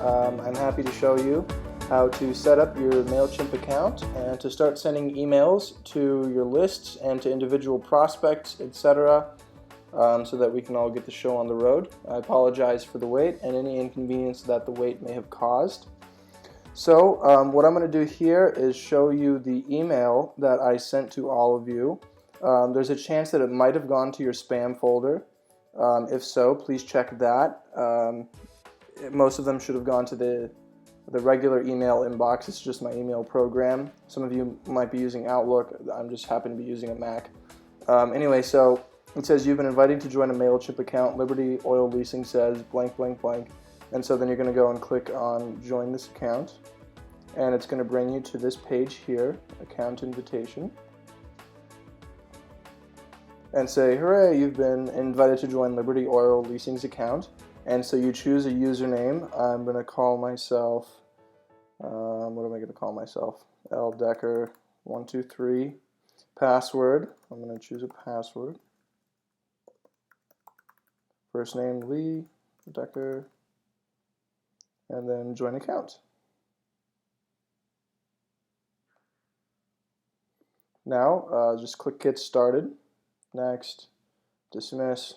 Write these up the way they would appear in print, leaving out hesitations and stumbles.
I'm happy to show you how to set up your Mailchimp account and to start sending emails to your lists and to individual prospects, etc., so that we can all get the show on the road. I apologize for the wait and any inconvenience that the wait may have caused. So what I'm going to do here is show you the email that I sent to all of you. There's a chance that it might have gone to your spam folder. If so, please check that. Most of them should have gone to the regular email inbox. It's just my email program. Some of you might be using Outlook. I'm just happen to be using a Mac. Anyway, so it says you've been invited to join a Mailchimp account. Liberty Oil Leasing says blank blank blank. And so then you're going to go and click on join this account, and it's going to bring you to this page here, account invitation, and say, hooray, you've been invited to join Liberty Oil Leasing's account. And so you choose a username. I'm going to call myself, what am I going to call myself? L Decker 123. Password, I'm going to choose a password. First name Lee Decker, and then join account. Now just click get started, next, dismiss.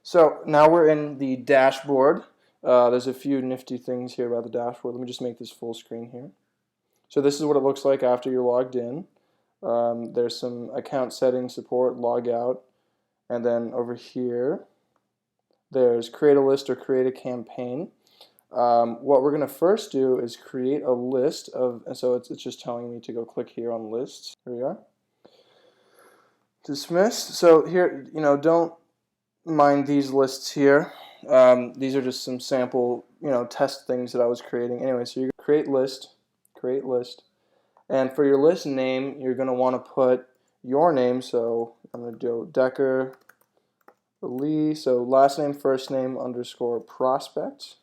So now we're in the dashboard. There's a few nifty things here about the dashboard. Let me just make this full screen here. So this is what it looks like after you're logged in. There's some account settings, support, log out, and then over here there's create a list or create a campaign. What we're going to first do is create a list of, and so it's just telling me to go click here on lists. Here we are. Dismiss. So here, don't mind these lists here. These are just some sample, test things that I was creating. Anyway, so you create list, and for your list name, you're going to want to put your name. So I'm going to do Decker Lee. So last name, first name underscore prospect.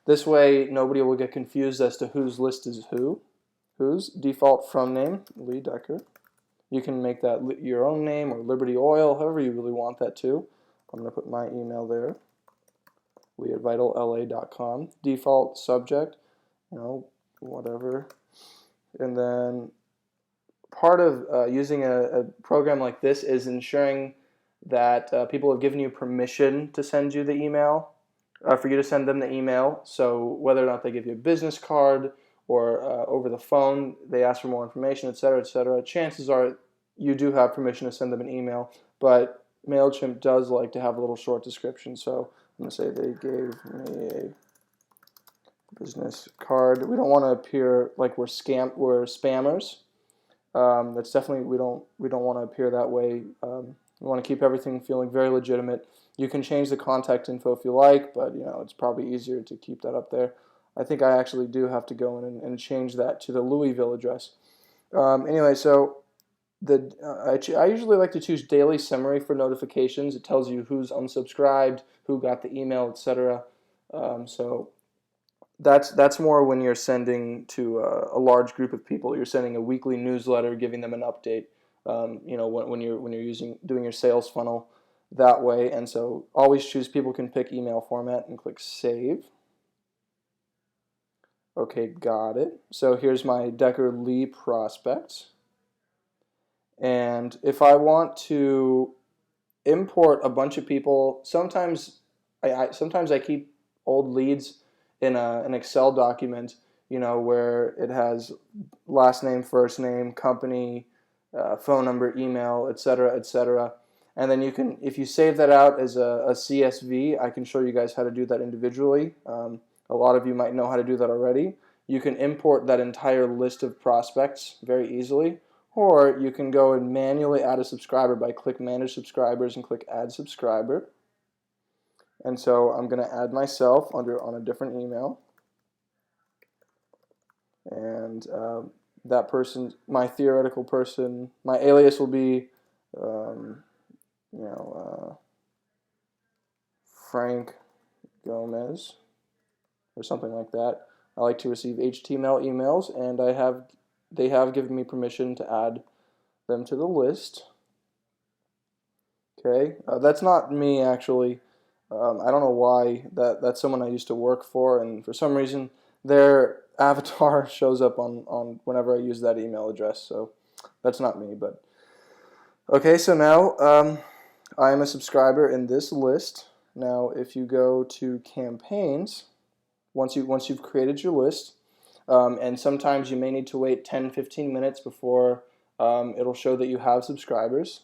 This way, nobody will get confused as to whose list is whose. Default from name, Lee Decker. You can make that your own name or Liberty Oil, however you really want that to. I'm going to put my email there, lee@vytallla.com. Default subject, whatever. And then part of using a program like this is ensuring that people have given you permission to send you the email. For you to send them the email. So whether or not they give you a business card or over the phone, they ask for more information, etc., chances are you do have permission to send them an email, but Mailchimp does like to have a little short description. So I'm going to say they gave me a business card. We don't want to appear like we're spammers. That's definitely, we don't want to appear that way. We want to keep everything feeling very legitimate. You can change the contact info if you like, but it's probably easier to keep that up there. I think I actually do have to go in and change that to the Louisville address. Anyway, so I usually like to choose daily summary for notifications. It tells you who's unsubscribed, who got the email, etc. So that's more when you're sending to a large group of people. You're sending a weekly newsletter, giving them an update. When you're doing your sales funnel that way. And so always choose people can pick email format and click save. Okay, got it. So here's my Decker Lee prospects. And if I want to import a bunch of people, sometimes I keep old leads in an Excel document, where it has last name, first name, company, phone number, email, etc. And then you can, if you save that out as a CSV, I can show you guys how to do that individually. A lot of you might know how to do that already. You can import that entire list of prospects very easily, or you can go and manually add a subscriber by click Manage Subscribers and click Add Subscriber. And so I'm going to add myself on a different email. And that person, my theoretical person, my alias will be Frank Gomez or something like that. I like to receive HTML emails, and they have given me permission to add them to the list. Okay, that's not me actually. I don't know why. That's someone I used to work for, and for some reason their avatar shows up on whenever I use that email address. So that's not me. But okay, so now I am a subscriber in this list. Now, if you go to campaigns, once you've created your list, and sometimes you may need to wait 10-15 minutes before it'll show that you have subscribers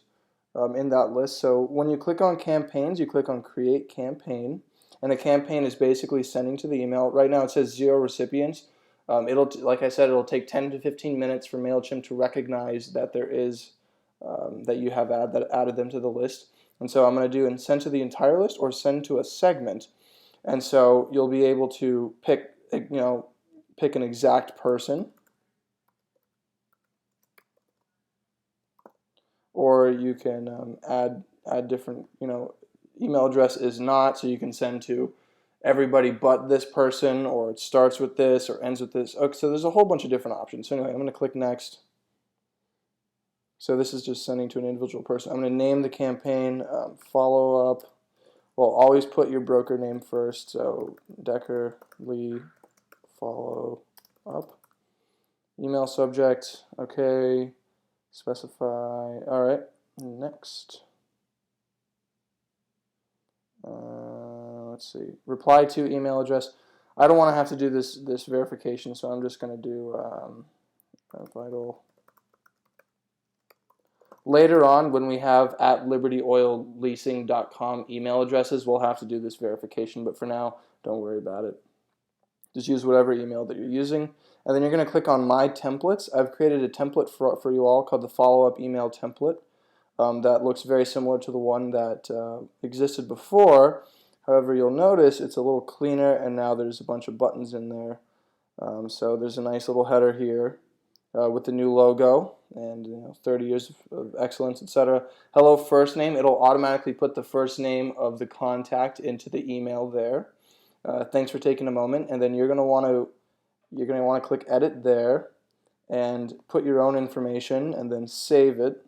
in that list. So when you click on campaigns, you click on create campaign, and a campaign is basically sending to the email. Right now it says 0 recipients. Like I said, it'll take 10 to 15 minutes for Mailchimp to recognize that there is that you have added them to the list. And so I'm going to do and send to the entire list or send to a segment. And so you'll be able to pick an exact person, or you can add different, email address is not, so you can send to everybody but this person, or it starts with this or ends with this. Okay, so there's a whole bunch of different options. So anyway, I'm going to click next. So this is just sending to an individual person. I'm going to name the campaign follow up. Well, always put your broker name first. So Decker Lee follow up. Email subject. Okay. Specify. All right. Next. Let's see. Reply to email address. I don't want to have to do this verification, so I'm just going to do Vytal. Later on, when we have at libertyoilleasing.com email addresses, we'll have to do this verification, but for now, don't worry about it. Just use whatever email that you're using, and then you're going to click on My Templates. I've created a template for you all called the follow-up email template that looks very similar to the one that existed before. However, you'll notice it's a little cleaner, and now there's a bunch of buttons in there. So there's a nice little header here with the new logo and 30 years of excellence, etc. Hello, first name. It'll automatically put the first name of the contact into the email there. Thanks for taking a moment, and then you're going to want to click edit there and put your own information and then save it.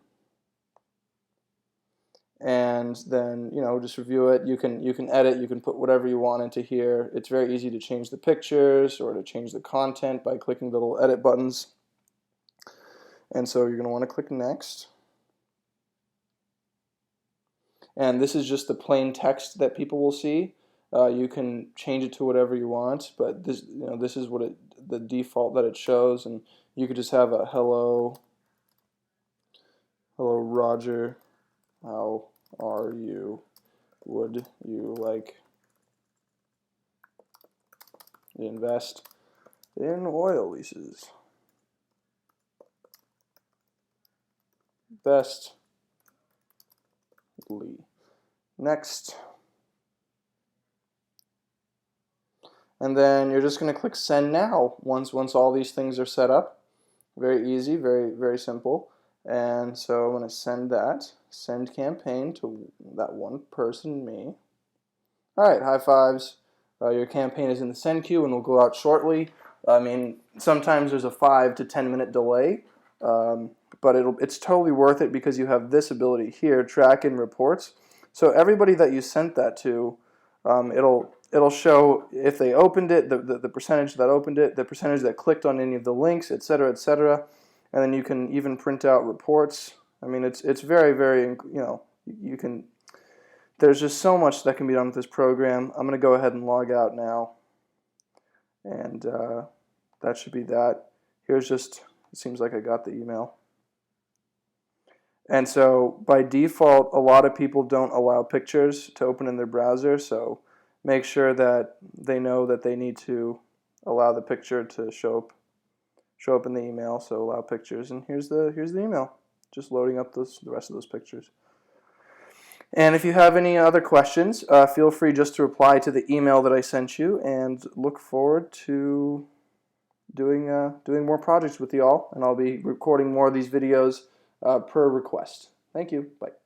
And then just review it. You can edit, you can put whatever you want into here. It's very easy to change the pictures or to change the content by clicking the little edit buttons. And so you're going to want to click next. And this is just the plain text that people will see. You can change it to whatever you want, but this is what the default that it shows, and you could just have a hello Roger, how are you? Would you like to invest in oil leases? Best Lee. Next. And then you're just going to click send now once all these things are set up. Very easy, very, very simple. And so I'm going to send campaign to that one person, me. All right, high fives. Your campaign is in the send queue and will go out shortly. I mean, sometimes there's a 5 to 10 minute delay, but it's totally worth it because you have this ability here, track in reports. So everybody that you sent that to, it'll show if they opened it, the percentage that opened it, the percentage that clicked on any of the links, etc., etc. And then you can even print out reports. I mean, it's very, very, you can. There's just so much that can be done with this program. I'm going to go ahead and log out now, and that should be that. Here's just. It seems like I got the email. And so by default, a lot of people don't allow pictures to open in their browser, so make sure that they know that they need to allow the picture to show up in the email. So allow pictures, and here's the email, just loading up the rest of those pictures. And if you have any other questions, feel free just to reply to the email that I sent you, and look forward to doing more projects with you all. And I'll be recording more of these videos per request. Thank you. Bye.